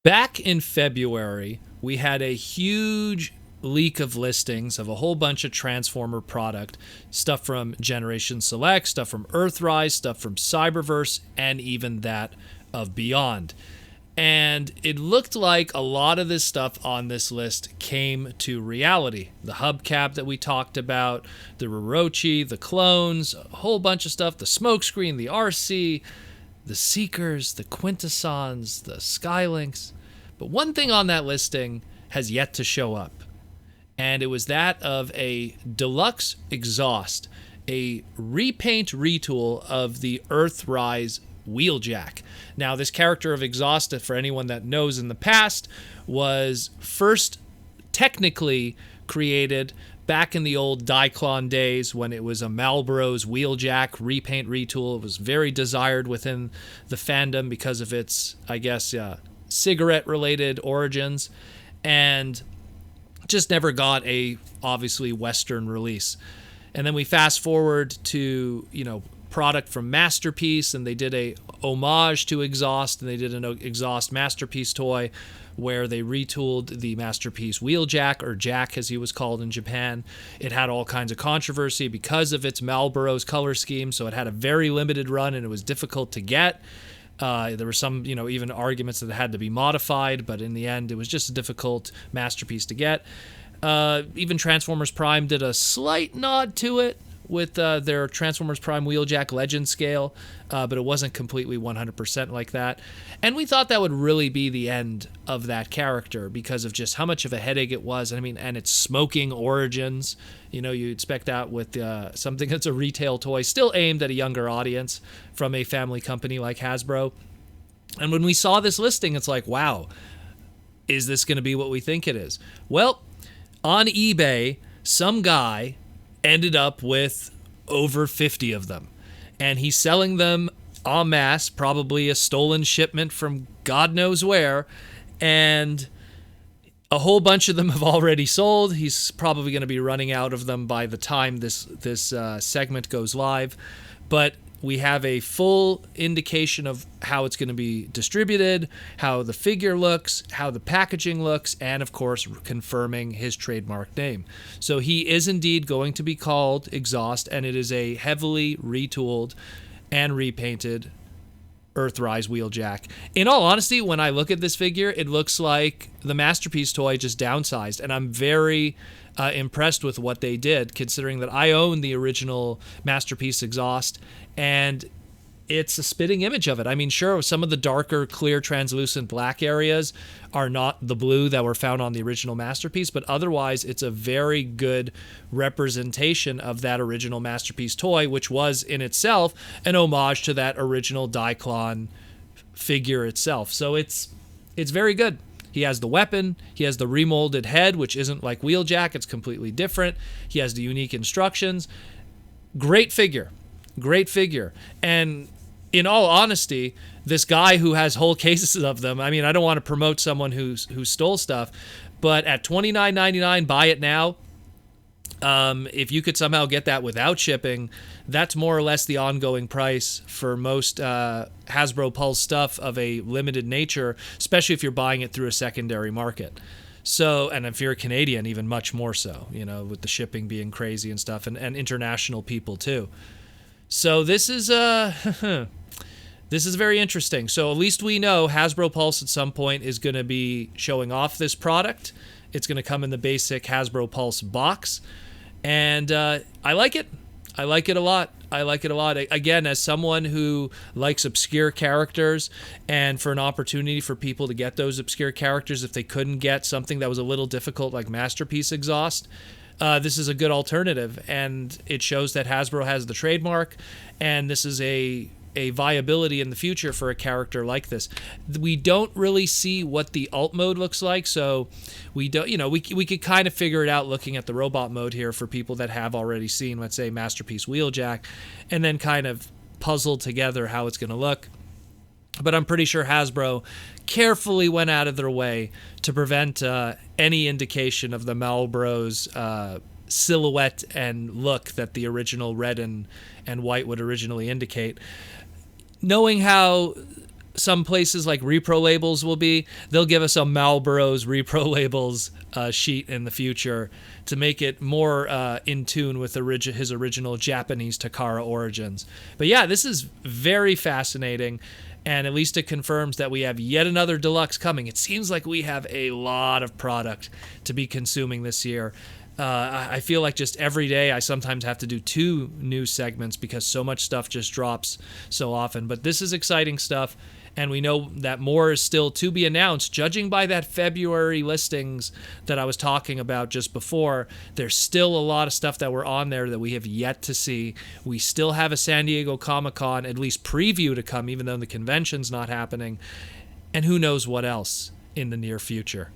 Back in February, we had a huge leak of listings of a whole bunch of Transformer product, stuff from Generation Select, stuff from Earthrise, stuff from Cyberverse, and even that of Beyond. And it looked like a lot of this stuff on this list came to reality. The hubcap that we talked about, the Rorochi, the clones, a whole bunch of stuff, the smokescreen, the RC, the Seekers, the Quintessons, the Skylinks. But one thing on that listing has yet to show up. And it was that of a deluxe exhaust, a repaint retool of the Earthrise Wheeljack. Now, this character of exhaust, for anyone that knows in the past, was first technically created back in the old Diaclon days when it was a Marlboro's Wheeljack repaint retool. It was very desired within the fandom because of its, I guess, cigarette-related origins, and just never got a, obviously, Western release. And then we fast forward to, product from Masterpiece, and they did a homage to Exhaust, and they did an Exhaust Masterpiece toy where they retooled the Masterpiece Wheeljack, or Jack as he was called in Japan. It had all kinds of controversy because of its Marlboro's color scheme, so it had a very limited run and it was difficult to get. There were some, even arguments that it had to be modified, but in the end, it was just a difficult masterpiece to get. Even Transformers Prime did a slight nod to it with their Transformers Prime Wheeljack Legend scale, but it wasn't completely 100% like that. And we thought that would really be the end of that character because of just how much of a headache it was. And its smoking origins. You expect that with something that's a retail toy, still aimed at a younger audience from a family company like Hasbro. And when we saw this listing, it's like, wow, is this going to be what we think it is? Well, on eBay, some guy ended up with over 50 of them. And he's selling them en masse, probably a stolen shipment from God knows where. And a whole bunch of them have already sold. He's probably going to be running out of them by the time this segment goes live. But we have a full indication of how it's going to be distributed, how the figure looks, how the packaging looks, and of course confirming his trademark name. So he is indeed going to be called Exhaust, and it is a heavily retooled and repainted Earthrise Wheeljack. In all honesty, when I look at this figure, it looks like the Masterpiece toy just downsized, and I'm very impressed with what they did, considering that I own the original Masterpiece Exhaust, and it's a spitting image of it. I mean, sure, some of the darker, clear, translucent black areas are not the blue that were found on the original Masterpiece, but otherwise it's a very good representation of that original Masterpiece toy, which was in itself an homage to that original Diaclon figure itself. So it's very good. He has the weapon, he has the remolded head, which isn't like Wheeljack, it's completely different. He has the unique instructions. Great figure. And in all honesty, this guy who has whole cases of them, I mean, I don't want to promote someone who stole stuff, but at $29.99, buy it now. If you could somehow get that without shipping, that's more or less the ongoing price for most Hasbro Pulse stuff of a limited nature, especially if you're buying it through a secondary market. So, and if you're a Canadian, even much more so, with the shipping being crazy and stuff, and international people too. So this is this is very interesting. So at least we know Hasbro Pulse at some point is going to be showing off this product. It's going to come in the basic Hasbro Pulse box. And I like it. I like it a lot. Again, as someone who likes obscure characters, and for an opportunity for people to get those obscure characters if they couldn't get something that was a little difficult like Masterpiece Exhaust, this is a good alternative. And it shows that Hasbro has the trademark, and this is a viability in the future for a character like this. We don't really see what the alt mode looks like, so we don't, we could kind of figure it out looking at the robot mode here for people that have already seen, let's say, Masterpiece Wheeljack, and then kind of puzzle together how it's going to look. But I'm pretty sure Hasbro carefully went out of their way to prevent any indication of the Marlboro's silhouette and look that the original red and white would originally indicate. Knowing how some places like Repro Labels will be, they'll give us a Marlboro's Repro Labels sheet in the future to make it more in tune with his original Japanese Takara origins. But yeah, this is very fascinating, and at least it confirms that we have yet another deluxe coming. It seems like we have a lot of product to be consuming this year. I feel like just every day I sometimes have to do 2 news segments because so much stuff just drops so often. But this is exciting stuff, and we know that more is still to be announced. Judging by that February listings that I was talking about just before, there's still a lot of stuff that were on there that we have yet to see. We still have a San Diego Comic-Con, at least preview, to come, even though the convention's not happening. And who knows what else in the near future.